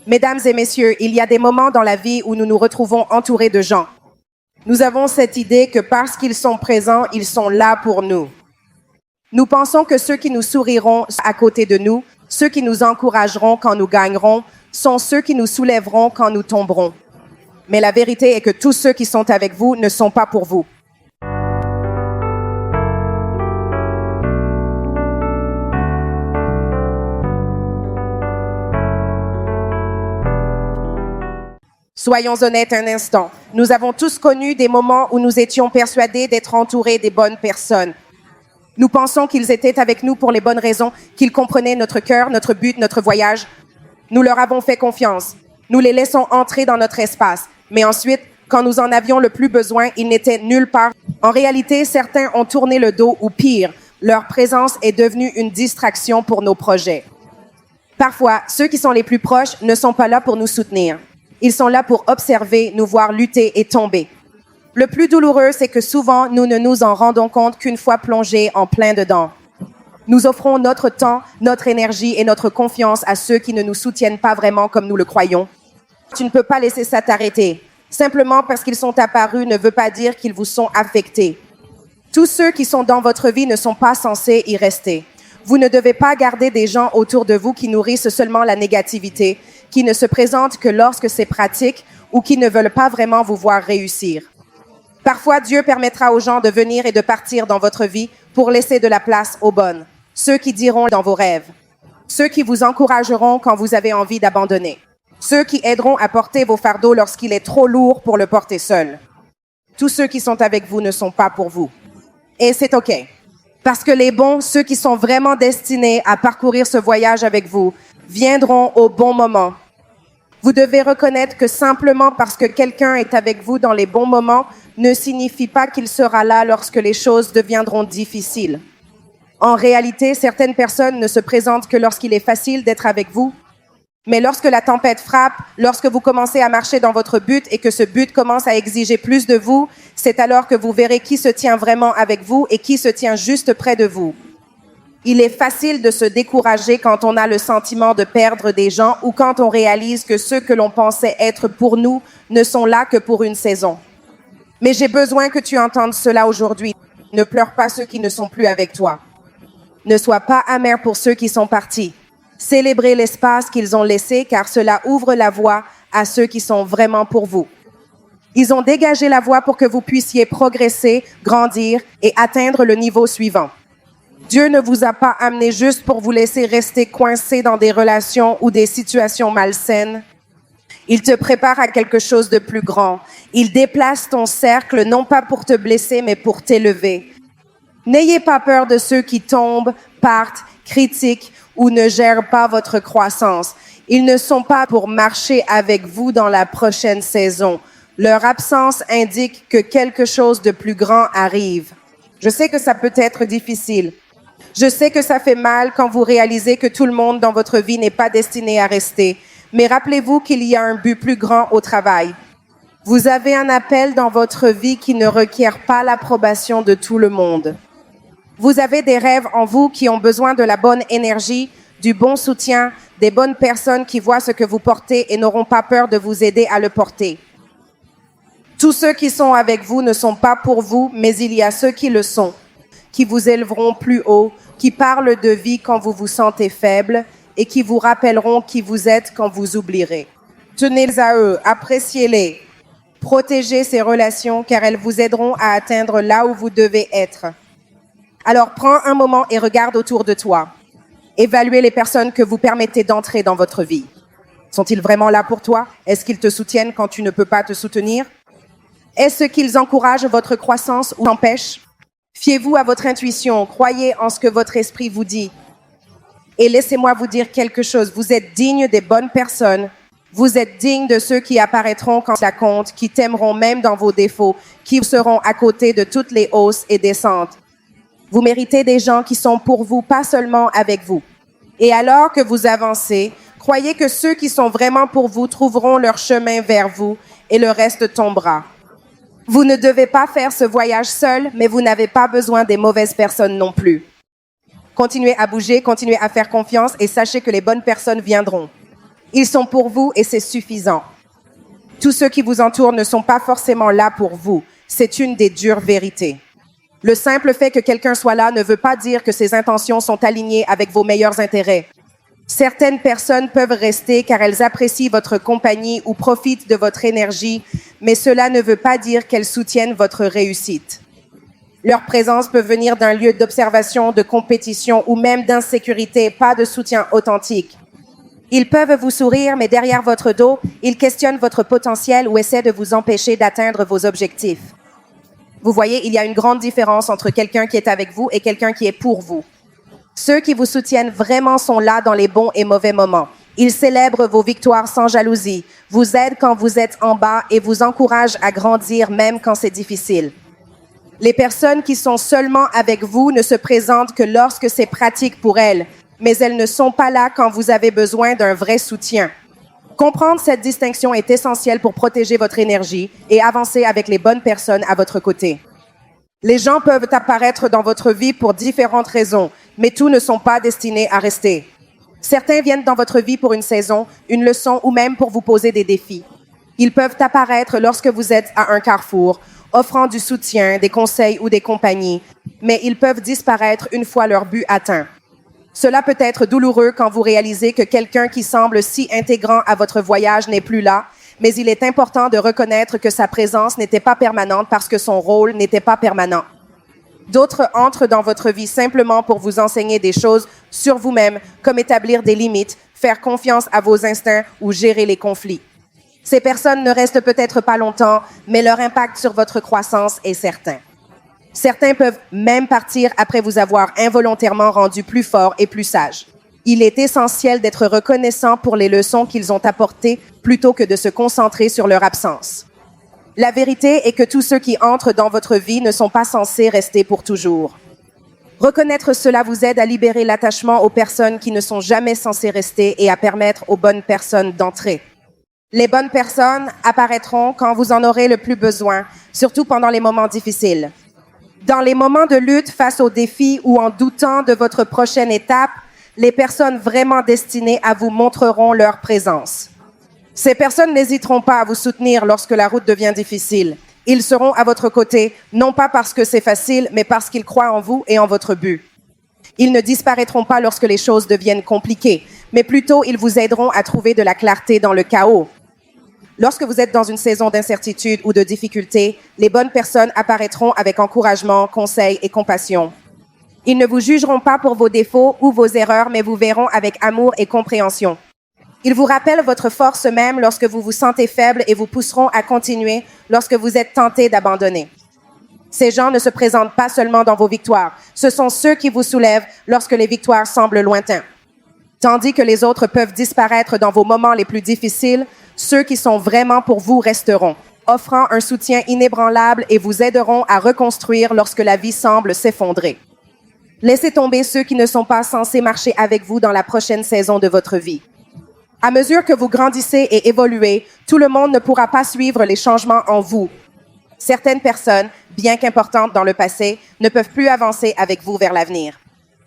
Mesdames et messieurs, il y a des moments dans la vie où nous nous retrouvons entourés de gens. Nous avons cette idée que parce qu'ils sont présents, ils sont là pour nous. Nous pensons que ceux qui nous souriront à côté de nous, ceux qui nous encourageront quand nous gagnerons, sont ceux qui nous soulèveront quand nous tomberons. Mais la vérité est que tous ceux qui sont avec vous ne sont pas pour vous. Soyons honnêtes un instant. Nous avons tous connu des moments où nous étions persuadés d'être entourés des bonnes personnes. Nous pensons qu'ils étaient avec nous pour les bonnes raisons, qu'ils comprenaient notre cœur, notre but, notre voyage. Nous leur avons fait confiance. Nous les laissons entrer dans notre espace. Mais ensuite, quand nous en avions le plus besoin, ils n'étaient nulle part. En réalité, certains ont tourné le dos ou pire, leur présence est devenue une distraction pour nos projets. Parfois, ceux qui sont les plus proches ne sont pas là pour nous soutenir. Ils sont là pour observer, nous voir lutter et tomber. Le plus douloureux, c'est que souvent, nous ne nous en rendons compte qu'une fois plongés en plein dedans. Nous offrons notre temps, notre énergie et notre confiance à ceux qui ne nous soutiennent pas vraiment comme nous le croyons. Tu ne peux pas laisser ça t'arrêter. Simplement parce qu'ils sont apparus ne veut pas dire qu'ils vous sont affectés. Tous ceux qui sont dans votre vie ne sont pas censés y rester. Vous ne devez pas garder des gens autour de vous qui nourrissent seulement la négativité, qui ne se présentent que lorsque c'est pratique ou qui ne veulent pas vraiment vous voir réussir. Parfois, Dieu permettra aux gens de venir et de partir dans votre vie pour laisser de la place aux bonnes, ceux qui diront dans vos rêves, ceux qui vous encourageront quand vous avez envie d'abandonner, ceux qui aideront à porter vos fardeaux lorsqu'il est trop lourd pour le porter seul. Tous ceux qui sont avec vous ne sont pas pour vous. Et c'est OK. Parce que les bons, ceux qui sont vraiment destinés à parcourir ce voyage avec vous, viendront au bon moment. Vous devez reconnaître que simplement parce que quelqu'un est avec vous dans les bons moments ne signifie pas qu'il sera là lorsque les choses deviendront difficiles. En réalité, certaines personnes ne se présentent que lorsqu'il est facile d'être avec vous. Mais lorsque la tempête frappe, lorsque vous commencez à marcher dans votre but et que ce but commence à exiger plus de vous, c'est alors que vous verrez qui se tient vraiment avec vous et qui se tient juste près de vous. Il est facile de se décourager quand on a le sentiment de perdre des gens ou quand on réalise que ceux que l'on pensait être pour nous ne sont là que pour une saison. Mais j'ai besoin que tu entendes cela aujourd'hui. Ne pleure pas ceux qui ne sont plus avec toi. Ne sois pas amer pour ceux qui sont partis. Célébrez l'espace qu'ils ont laissé car cela ouvre la voie à ceux qui sont vraiment pour vous. Ils ont dégagé la voie pour que vous puissiez progresser, grandir et atteindre le niveau suivant. Dieu ne vous a pas amené juste pour vous laisser rester coincé dans des relations ou des situations malsaines. Il te prépare à quelque chose de plus grand. Il déplace ton cercle non pas pour te blesser mais pour t'élever. N'ayez pas peur de ceux qui tombent, partent, critiquent ou ne gèrent pas votre croissance. Ils ne sont pas pour marcher avec vous dans la prochaine saison. Leur absence indique que quelque chose de plus grand arrive. Je sais que ça peut être difficile. Je sais que ça fait mal quand vous réalisez que tout le monde dans votre vie n'est pas destiné à rester. Mais rappelez-vous qu'il y a un but plus grand au travail. Vous avez un appel dans votre vie qui ne requiert pas l'approbation de tout le monde. Vous avez des rêves en vous qui ont besoin de la bonne énergie, du bon soutien, des bonnes personnes qui voient ce que vous portez et n'auront pas peur de vous aider à le porter. Tous ceux qui sont avec vous ne sont pas pour vous, mais il y a ceux qui le sont, qui vous élèveront plus haut, qui parlent de vie quand vous vous sentez faible et qui vous rappelleront qui vous êtes quand vous oublierez. Tenez à eux, appréciez-les, protégez ces relations car elles vous aideront à atteindre là où vous devez être. Alors prends un moment et regarde autour de toi. Évaluez les personnes que vous permettez d'entrer dans votre vie. Sont-ils vraiment là pour toi? Est-ce qu'ils te soutiennent quand tu ne peux pas te soutenir? Est-ce qu'ils encouragent votre croissance ou t'empêchent? Fiez-vous à votre intuition, croyez en ce que votre esprit vous dit. Et laissez-moi vous dire quelque chose, vous êtes digne des bonnes personnes, vous êtes digne de ceux qui apparaîtront quand ça compte, qui t'aimeront même dans vos défauts, qui seront à côté de toutes les hausses et descentes. Vous méritez des gens qui sont pour vous, pas seulement avec vous. Et alors que vous avancez, croyez que ceux qui sont vraiment pour vous trouveront leur chemin vers vous et le reste tombera. Vous ne devez pas faire ce voyage seul, mais vous n'avez pas besoin des mauvaises personnes non plus. Continuez à bouger, continuez à faire confiance et sachez que les bonnes personnes viendront. Ils sont pour vous et c'est suffisant. Tous ceux qui vous entourent ne sont pas forcément là pour vous. C'est une des dures vérités. Le simple fait que quelqu'un soit là ne veut pas dire que ses intentions sont alignées avec vos meilleurs intérêts. Certaines personnes peuvent rester car elles apprécient votre compagnie ou profitent de votre énergie, mais cela ne veut pas dire qu'elles soutiennent votre réussite. Leur présence peut venir d'un lieu d'observation, de compétition ou même d'insécurité, pas de soutien authentique. Ils peuvent vous sourire, mais derrière votre dos, ils questionnent votre potentiel ou essaient de vous empêcher d'atteindre vos objectifs. Vous voyez, il y a une grande différence entre quelqu'un qui est avec vous et quelqu'un qui est pour vous. Ceux qui vous soutiennent vraiment sont là dans les bons et mauvais moments. Ils célèbrent vos victoires sans jalousie, vous aident quand vous êtes en bas et vous encouragent à grandir même quand c'est difficile. Les personnes qui sont seulement avec vous ne se présentent que lorsque c'est pratique pour elles, mais elles ne sont pas là quand vous avez besoin d'un vrai soutien. Comprendre cette distinction est essentiel pour protéger votre énergie et avancer avec les bonnes personnes à votre côté. Les gens peuvent apparaître dans votre vie pour différentes raisons, mais tous ne sont pas destinés à rester. Certains viennent dans votre vie pour une saison, une leçon ou même pour vous poser des défis. Ils peuvent apparaître lorsque vous êtes à un carrefour, offrant du soutien, des conseils ou des compagnies, mais ils peuvent disparaître une fois leur but atteint. Cela peut être douloureux quand vous réalisez que quelqu'un qui semble si intégrant à votre voyage n'est plus là, mais il est important de reconnaître que sa présence n'était pas permanente parce que son rôle n'était pas permanent. D'autres entrent dans votre vie simplement pour vous enseigner des choses sur vous-même, comme établir des limites, faire confiance à vos instincts ou gérer les conflits. Ces personnes ne restent peut-être pas longtemps, mais leur impact sur votre croissance est certain. Certains peuvent même partir après vous avoir involontairement rendu plus fort et plus sage. Il est essentiel d'être reconnaissant pour les leçons qu'ils ont apportées plutôt que de se concentrer sur leur absence. La vérité est que tous ceux qui entrent dans votre vie ne sont pas censés rester pour toujours. Reconnaître cela vous aide à libérer l'attachement aux personnes qui ne sont jamais censées rester et à permettre aux bonnes personnes d'entrer. Les bonnes personnes apparaîtront quand vous en aurez le plus besoin, surtout pendant les moments difficiles. Dans les moments de lutte face aux défis ou en doutant de votre prochaine étape, les personnes vraiment destinées à vous montreront leur présence. Ces personnes n'hésiteront pas à vous soutenir lorsque la route devient difficile. Ils seront à votre côté, non pas parce que c'est facile, mais parce qu'ils croient en vous et en votre but. Ils ne disparaîtront pas lorsque les choses deviennent compliquées, mais plutôt ils vous aideront à trouver de la clarté dans le chaos. Lorsque vous êtes dans une saison d'incertitude ou de difficulté, les bonnes personnes apparaîtront avec encouragement, conseil et compassion. Ils ne vous jugeront pas pour vos défauts ou vos erreurs, mais vous verront avec amour et compréhension. Ils vous rappellent votre force même lorsque vous vous sentez faible et vous pousseront à continuer lorsque vous êtes tenté d'abandonner. Ces gens ne se présentent pas seulement dans vos victoires, ce sont ceux qui vous soulèvent lorsque les victoires semblent lointaines. Tandis que les autres peuvent disparaître dans vos moments les plus difficiles, ceux qui sont vraiment pour vous resteront, offrant un soutien inébranlable et vous aideront à reconstruire lorsque la vie semble s'effondrer. Laissez tomber ceux qui ne sont pas censés marcher avec vous dans la prochaine saison de votre vie. À mesure que vous grandissez et évoluez, tout le monde ne pourra pas suivre les changements en vous. Certaines personnes, bien qu'importantes dans le passé, ne peuvent plus avancer avec vous vers l'avenir.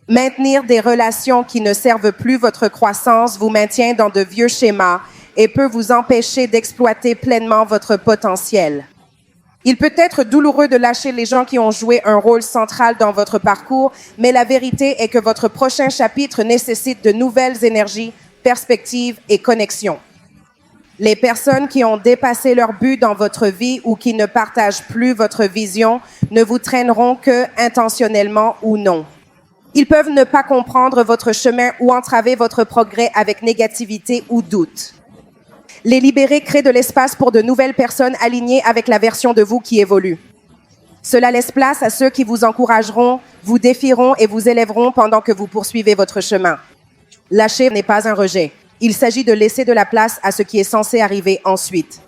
Maintenir des relations qui ne servent plus votre croissance vous maintient dans de vieux schémas et peut vous empêcher d'exploiter pleinement votre potentiel. Il peut être douloureux de lâcher les gens qui ont joué un rôle central dans votre parcours, mais la vérité est que votre prochain chapitre nécessite de nouvelles énergies, perspectives et connexions. Les personnes qui ont dépassé leur but dans votre vie ou qui ne partagent plus votre vision ne vous traîneront que intentionnellement ou non. Ils peuvent ne pas comprendre votre chemin ou entraver votre progrès avec négativité ou doute. Les libérer crée de l'espace pour de nouvelles personnes alignées avec la version de vous qui évolue. Cela laisse place à ceux qui vous encourageront, vous défieront et vous élèveront pendant que vous poursuivez votre chemin. Lâcher n'est pas un rejet. Il s'agit de laisser de la place à ce qui est censé arriver ensuite.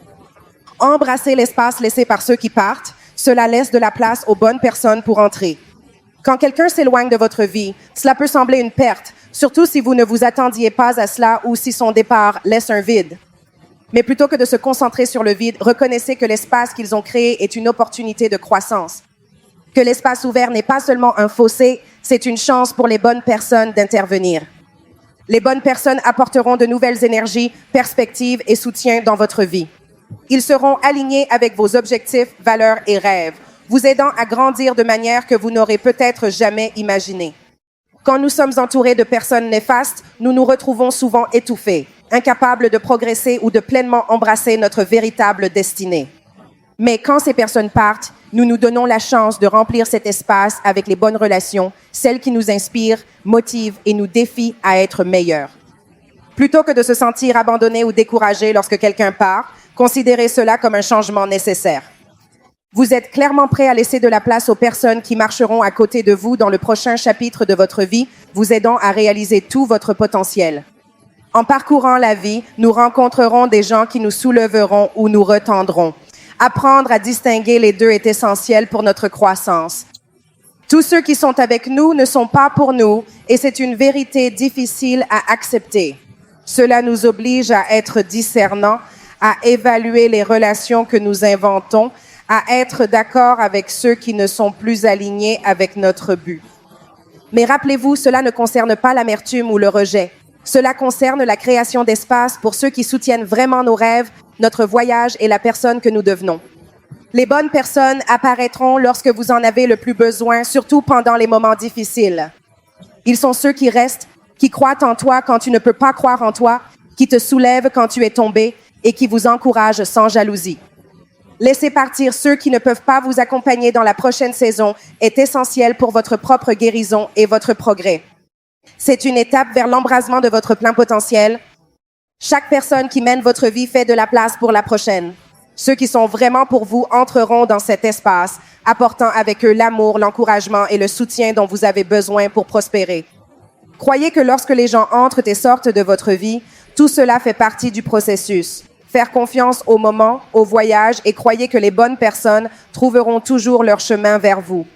Embrasser l'espace laissé par ceux qui partent, cela laisse de la place aux bonnes personnes pour entrer. Quand quelqu'un s'éloigne de votre vie, cela peut sembler une perte, surtout si vous ne vous attendiez pas à cela ou si son départ laisse un vide. Mais plutôt que de se concentrer sur le vide, reconnaissez que l'espace qu'ils ont créé est une opportunité de croissance. Que l'espace ouvert n'est pas seulement un fossé, c'est une chance pour les bonnes personnes d'intervenir. Les bonnes personnes apporteront de nouvelles énergies, perspectives et soutien dans votre vie. Ils seront alignés avec vos objectifs, valeurs et rêves, vous aidant à grandir de manière que vous n'aurez peut-être jamais imaginée. Quand nous sommes entourés de personnes néfastes, nous nous retrouvons souvent étouffés, incapables de progresser ou de pleinement embrasser notre véritable destinée. Mais quand ces personnes partent, nous nous donnons la chance de remplir cet espace avec les bonnes relations, celles qui nous inspirent, motivent et nous défient à être meilleurs. Plutôt que de se sentir abandonné ou découragé lorsque quelqu'un part, considérez cela comme un changement nécessaire. Vous êtes clairement prêt à laisser de la place aux personnes qui marcheront à côté de vous dans le prochain chapitre de votre vie, vous aidant à réaliser tout votre potentiel. En parcourant la vie, nous rencontrerons des gens qui nous soulèveront ou nous retendront. Apprendre à distinguer les deux est essentiel pour notre croissance. Tous ceux qui sont avec nous ne sont pas pour nous et c'est une vérité difficile à accepter. Cela nous oblige à être discernants, à évaluer les relations que nous inventons, à être d'accord avec ceux qui ne sont plus alignés avec notre but. Mais rappelez-vous, cela ne concerne pas l'amertume ou le rejet. Cela concerne la création d'espace pour ceux qui soutiennent vraiment nos rêves, notre voyage et la personne que nous devenons. Les bonnes personnes apparaîtront lorsque vous en avez le plus besoin, surtout pendant les moments difficiles. Ils sont ceux qui restent, qui croient en toi quand tu ne peux pas croire en toi, qui te soulèvent quand tu es tombé et qui vous encouragent sans jalousie. Laisser partir ceux qui ne peuvent pas vous accompagner dans la prochaine saison est essentiel pour votre propre guérison et votre progrès. C'est une étape vers l'embrasement de votre plein potentiel. Chaque personne qui mène votre vie fait de la place pour la prochaine. Ceux qui sont vraiment pour vous entreront dans cet espace, apportant avec eux l'amour, l'encouragement et le soutien dont vous avez besoin pour prospérer. Croyez que lorsque les gens entrent et sortent de votre vie, tout cela fait partie du processus. Faire confiance au moment, au voyage et croyez que les bonnes personnes trouveront toujours leur chemin vers vous.